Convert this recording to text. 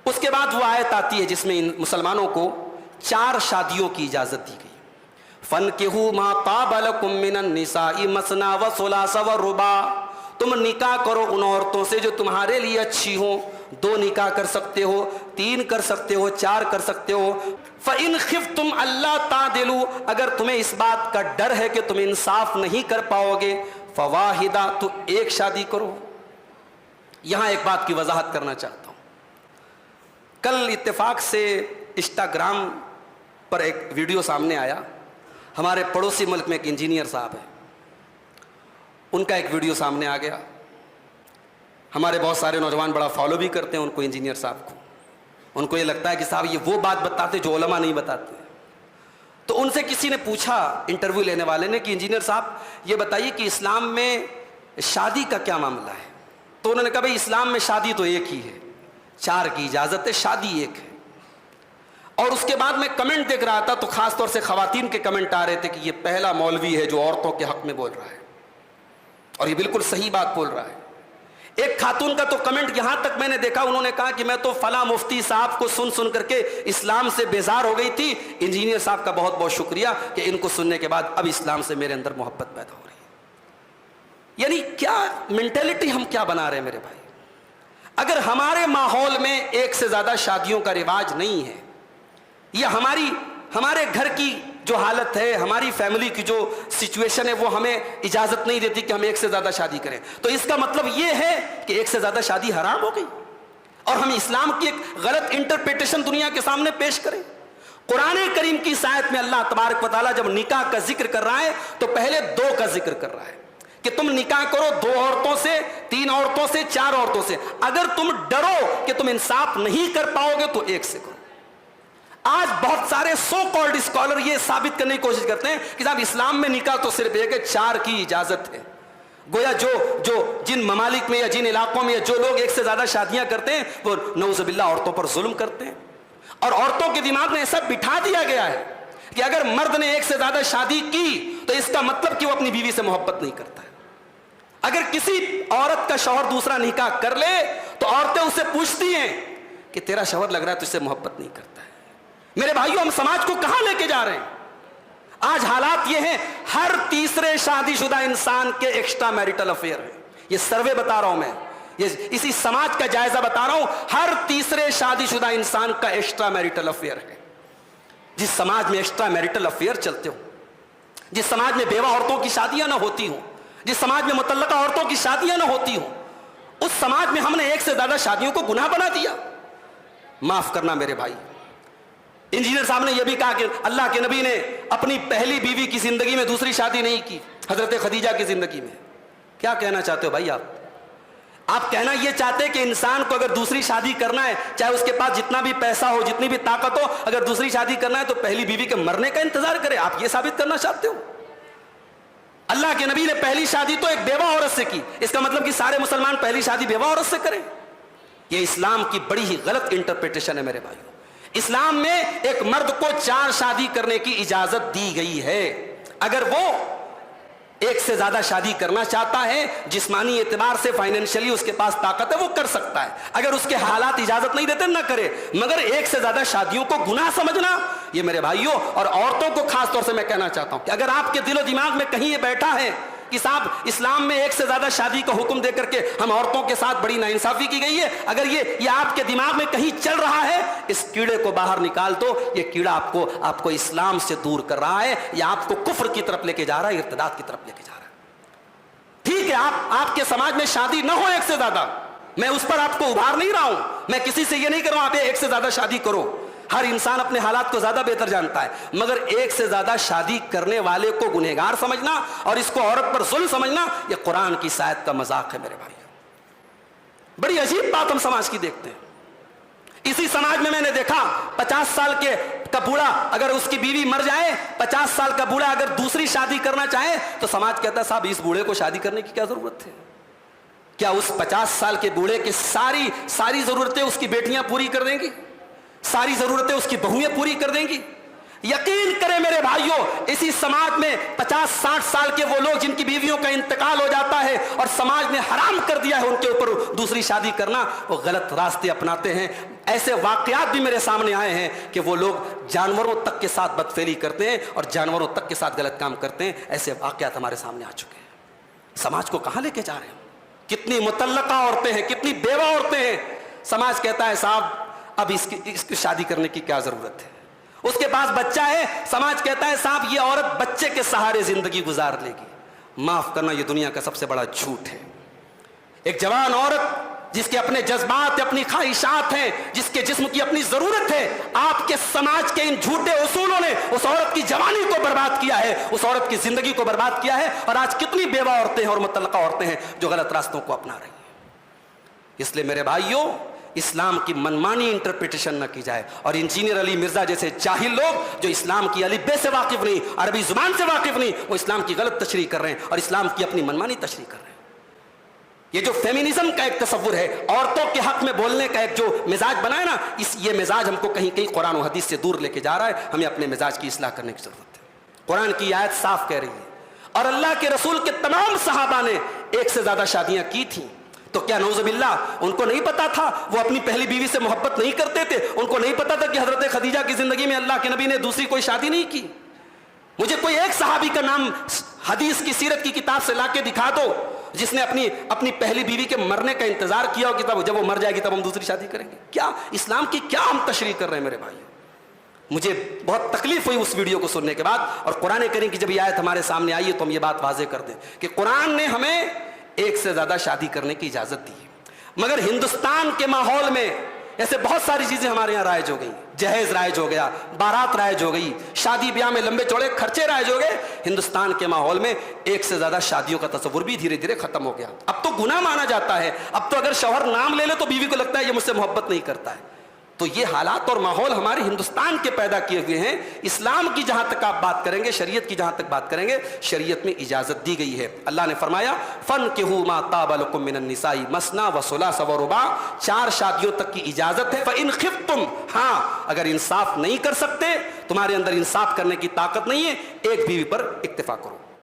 اس کے بعد وہ آیت آتی ہے جس میں ان مسلمانوں کو 4 شادیوں کی اجازت دی گئی. فَانْكِحُوا مَا طَابَ لَكُم مِّنَ النِّسَاءِ مَثْنَىٰ وَثُلَاثَ وَرُبَاعَ. تم نکاح کرو ان عورتوں سے جو تمہارے لیے اچھی ہوں. 2 نکاح کر سکتے ہو, 3 کر سکتے ہو, 4 کر سکتے ہو. فَإِنْ خِفْتُمْ أَلَّا تَعْدِلُوا, اگر تمہیں اس بات کا ڈر ہے کہ تم انصاف نہیں کر پاؤ گے, فَوَاحِدَةٌ, تو ایک شادی کرو. یہاں ایک بات کی وضاحت کرنا چاہتا ہوں. کل اتفاق سے انسٹاگرام پر ایک ویڈیو سامنے آیا. ہمارے پڑوسی ملک میں ایک انجینئر صاحب ہیں, ان کا ایک ویڈیو سامنے آ گیا. ہمارے بہت سارے نوجوان بڑا فالو بھی کرتے ہیں ان کو, انجینئر صاحب کو. ان کو یہ لگتا ہے کہ صاحب یہ وہ بات بتاتے جو علماء نہیں بتاتے. تو ان سے کسی نے پوچھا, انٹرویو لینے والے نے, کہ انجینئر صاحب یہ بتائیے کہ اسلام میں شادی کا کیا معاملہ ہے. تو انہوں نے کہا بھائی اسلام میں شادی تو ایک ہی ہے, 4 کی اجازت ہے, شادی ایک ہے. اور اس کے بعد میں کمنٹ دیکھ رہا تھا تو خاص طور سے خواتین کے کمنٹ آ رہے تھے کہ یہ پہلا مولوی ہے جو عورتوں کے حق میں بول رہا ہے, اور یہ بالکل صحیح بات بول رہا ہے. ایک خاتون کا تو کمنٹ یہاں تک میں نے دیکھا, انہوں نے کہا کہ میں تو فلاں مفتی صاحب کو سن کر کے اسلام سے بیزار ہو گئی تھی, انجینئر صاحب کا بہت بہت شکریہ کہ ان کو سننے کے بعد اب اسلام سے میرے اندر محبت پیدا ہو رہی ہے. یعنی کیا مینٹلٹی ہم کیا بنا رہے ہیں میرے بھائی. اگر ہمارے ماحول میں ایک سے زیادہ شادیوں کا رواج نہیں ہے, یا ہمارے گھر کی جو حالت ہے, ہماری فیملی کی جو سچویشن ہے وہ ہمیں اجازت نہیں دیتی کہ ہم ایک سے زیادہ شادی کریں, تو اس کا مطلب یہ ہے کہ ایک سے زیادہ شادی حرام ہو گئی, اور ہم اسلام کی ایک غلط انٹرپریٹیشن دنیا کے سامنے پیش کریں. قرآن کریم کی اس آیت میں اللہ تبارک و تعالیٰ جب نکاح کا ذکر کر رہا ہے تو پہلے 2 کا ذکر کر رہا ہے کہ تم نکاح کرو 2 عورتوں سے, 3 عورتوں سے, 4 عورتوں سے. اگر تم ڈرو کہ تم انصاف نہیں کر پاؤ گے تو 1 سے کرو. آج بہت سارے سو کالڈ اسکالر یہ ثابت کرنے کی کوشش کرتے ہیں کہ صاحب اسلام میں نکاح تو صرف ایک ہے, 4 کی اجازت ہے. گویا جو جن ممالک میں یا جن علاقوں میں جو لوگ ایک سے زیادہ شادیاں کرتے ہیں وہ نعوذ باللہ عورتوں پر ظلم کرتے ہیں. اور عورتوں کے دماغ میں ایسا بٹھا دیا گیا ہے کہ اگر مرد نے ایک سے زیادہ شادی کی تو اس کا مطلب کہ وہ اپنی بیوی سے محبت نہیں کرتا ہے. اگر کسی عورت کا شوہر دوسرا نکاح کر لے تو عورتیں اسے پوچھتی ہیں کہ تیرا شوہر لگ رہا ہے تجھ سے محبت نہیں کرتا ہے. میرے بھائیوں, ہم سماج کو کہاں لے کے جا رہے ہیں؟ آج حالات یہ ہیں, ہر تیسرے شادی شدہ انسان کے ایکسٹرا میریٹل افیئر ہیں. یہ سروے بتا رہا ہوں میں, یہ اسی سماج کا جائزہ بتا رہا ہوں. ہر تیسرے شادی شدہ انسان کا ایکسٹرا میریٹل افیئر ہے. جس سماج میں ایکسٹرا میریٹل افیئر چلتے ہوں, جس سماج میں بیوہ عورتوں کی شادیاں نہ ہوتی ہوں, جس سماج میں مطلقہ عورتوں کی شادیاں نہ ہوتی ہوں, اس سماج میں ہم نے ایک سے زیادہ شادیوں کو گناہ بنا دیا. معاف کرنا میرے بھائی. انجینئر صاحب نے یہ بھی کہا کہ اللہ کے نبی نے اپنی پہلی بیوی کی زندگی میں دوسری شادی نہیں کی, حضرت خدیجہ کی زندگی میں. کیا کہنا چاہتے ہو بھائی آپ کہنا یہ چاہتے کہ انسان کو اگر دوسری شادی کرنا ہے, چاہے اس کے پاس جتنا بھی پیسہ ہو, جتنی بھی طاقت ہو, اگر دوسری شادی کرنا ہے تو پہلی بیوی کے مرنے کا انتظار کرے. آپ یہ ثابت کرنا چاہتے ہو؟ اللہ کے نبی نے پہلی شادی تو ایک بیوہ عورت سے کی, اس کا مطلب کہ سارے مسلمان پہلی شادی بیوہ عورت سے کریں؟ یہ اسلام کی بڑی ہی غلط انٹرپریٹیشن ہے میرے بھائیوں. اسلام میں ایک مرد کو 4 شادی کرنے کی اجازت دی گئی ہے. اگر وہ ایک سے زیادہ شادی کرنا چاہتا ہے, جسمانی اعتبار سے فائنینشلی اس کے پاس طاقت ہے, وہ کر سکتا ہے. اگر اس کے حالات اجازت نہیں دیتے نہ کرے. مگر ایک سے زیادہ شادیوں کو گناہ سمجھنا, یہ میرے بھائیوں اور عورتوں کو خاص طور سے میں کہنا چاہتا ہوں کہ اگر آپ کے دل و دماغ میں کہیں یہ بیٹھا ہے کہ صاحب اسلام میں ایک سے زیادہ شادی کا حکم دے کر کے ہم عورتوں کے ساتھ بڑی ناانصافی کی گئی ہے, اگر یہ آپ کے دماغ میں کہیں چل رہا ہے, اس کیڑے کو باہر نکال دو. یہ کیڑا آپ کو اسلام سے دور کر رہا ہے, یا آپ کو کفر کی طرف لے کے جا رہا ہے, ارتداد کی طرف لے کے جا رہا ہے. ٹھیک ہے, آپ کے سماج میں شادی نہ ہو ایک سے زیادہ, میں اس پر آپ کو ابھار نہیں رہا ہوں. میں کسی سے یہ نہیں کر رہا ہوں آپ ایک سے زیادہ شادی کرو. ہر انسان اپنے حالات کو زیادہ بہتر جانتا ہے. مگر ایک سے زیادہ شادی کرنے والے کو گنہگار سمجھنا اور اس کو عورت پر ظلم سمجھنا, یہ قرآن کی آیت کا مذاق ہے میرے بھائی. بڑی عجیب بات ہم سماج کی دیکھتے ہیں. اسی سماج میں نے دیکھا 50 سال کا بوڑھا اگر اس کی بیوی مر جائے, 50 سال کا بوڑھا اگر دوسری شادی کرنا چاہے تو سماج کہتا ہے صاحب اس بوڑھے کو شادی کرنے کی کیا ضرورت ہے؟ کیا اس 50 سال کے بوڑھے کی ساری ضرورتیں اس کی بیٹیاں پوری کر دیں گی؟ ساری ضرورتیں اس کی بہویں پوری کر دیں گی؟ یقین کریں میرے بھائیوں، اسی سماج میں 50-60 سال کے وہ لوگ جن کی بیویوں کا انتقال ہو جاتا ہے اور سماج نے حرام کر دیا ہے ان کے اوپر دوسری شادی کرنا، وہ غلط راستے اپناتے ہیں۔ ایسے واقعات بھی میرے سامنے آئے ہیں کہ وہ لوگ جانوروں تک کے ساتھ بدفعلی کرتے ہیں اور جانوروں تک کے ساتھ غلط کام کرتے ہیں۔ ایسے واقعات ہمارے سامنے آ چکے ہیں۔ سماج کو کہاں لے کے جا رہے ہیں؟ کتنی مطلقہ عورتیں ہیں، کتنی بیوہ عورتیں ہیں۔ سماج کہتا ہے صاحب اب اس کی شادی کرنے کی کیا ضرورت ہے، اس کے پاس بچہ ہے، سماج کہتا ہے صاحب یہ عورت بچے کے سہارے زندگی گزار لے گی۔ معاف کرنا، یہ دنیا کا سب سے بڑا جھوٹ ہے۔ ایک جوان عورت جس کے اپنے جذبات، اپنی خواہشات ہیں، جس کے جسم کی اپنی ضرورت ہے، آپ کے سماج کے ان جھوٹے اصولوں نے اس عورت کی جوانی کو برباد کیا ہے، اس عورت کی زندگی کو برباد کیا ہے، اور آج کتنی بیوہ عورتیں ہیں اور مطلقہ عورتیں ہیں جو غلط راستوں کو اپنا رہی ہیں۔ اس لیے میرے بھائیوں، اسلام کی منمانی انٹرپریٹیشن نہ کی جائے، اور انجینئر علی مرزا جیسے جاہل لوگ جو اسلام کی الف بے سے واقف نہیں، عربی زبان سے واقف نہیں، وہ اسلام کی غلط تشریح کر رہے ہیں اور اسلام کی اپنی منمانی تشریح کر رہے ہیں۔ یہ جو فیمنزم کا ایک تصور ہے، عورتوں کے حق میں بولنے کا ایک جو مزاج بنا ہے نا، یہ مزاج ہم کو کہیں کہیں قرآن و حدیث سے دور لے کے جا رہا ہے۔ ہمیں اپنے مزاج کی اصلاح کرنے کی ضرورت ہے۔ قرآن کی آیت صاف کہہ رہی ہے، اور اللہ کے رسول کے تمام صحابہ نے ایک سے زیادہ شادیاں کی تھیں، تو کیا نعوذ باللہ ان کو نہیں پتا تھا وہ اپنی پہلی بیوی سے محبت نہیں کرتے تھے؟ ان کو نہیں پتا تھا کہ حضرت خدیجہ کی زندگی میں اللہ کے نبی نے دوسری کوئی شادی نہیں کی؟ مجھے کوئی ایک صحابی کا نام حدیث کی سیرت کی کتاب سے لا کے دکھا دو جس نے اپنی پہلی بیوی کے مرنے کا انتظار کیا ہو کہ جب وہ مر جائے گی تب ہم دوسری شادی کریں گے۔ کیا اسلام کی کیا ہم تشریح کر رہے ہیں میرے بھائی؟ مجھے بہت تکلیف ہوئی اس ویڈیو کو سننے کے بعد، اور قرآن کریم کی جب یہ آیت ہمارے سامنے آئی ہے تو ہم یہ بات واضح کر دیں کہ قرآن نے ہمیں ایک سے زیادہ شادی کرنے کی اجازت دی ہے، مگر ہندوستان کے ماحول میں ایسے بہت ساری چیزیں ہمارے یہاں رائج ہو گئی۔ جہیز رائج ہو گیا، بارات رائج ہو گئی، شادی بیاہ میں لمبے چوڑے خرچے رائج ہو گئے۔ ہندوستان کے ماحول میں ایک سے زیادہ شادیوں کا تصور بھی دھیرے دھیرے ختم ہو گیا۔ اب تو گناہ مانا جاتا ہے، اب تو اگر شوہر نام لے لے تو بیوی کو لگتا ہے یہ مجھ سے محبت نہیں کرتا ہے۔ تو یہ حالات اور ماحول ہمارے ہندوستان کے پیدا کیے ہوئے ہیں۔ اسلام کی جہاں تک آپ بات کریں گے، شریعت کی جہاں تک بات کریں گے، شریعت میں اجازت دی گئی ہے۔ اللہ نے فرمایا فَانْكِحُوا مَا طَابَ لَكُم مِّنَ النِّسَاءِ مَثْنَىٰ وَثُلَاثَ وَرُبَاعَ، 4 شادیوں تک کی اجازت ہے۔ فَإِنْ خِفْتُمْ، ہاں اگر انصاف نہیں کر سکتے، تمہارے اندر انصاف کرنے کی طاقت نہیں ہے، ایک بیوی پر اکتفا کرو۔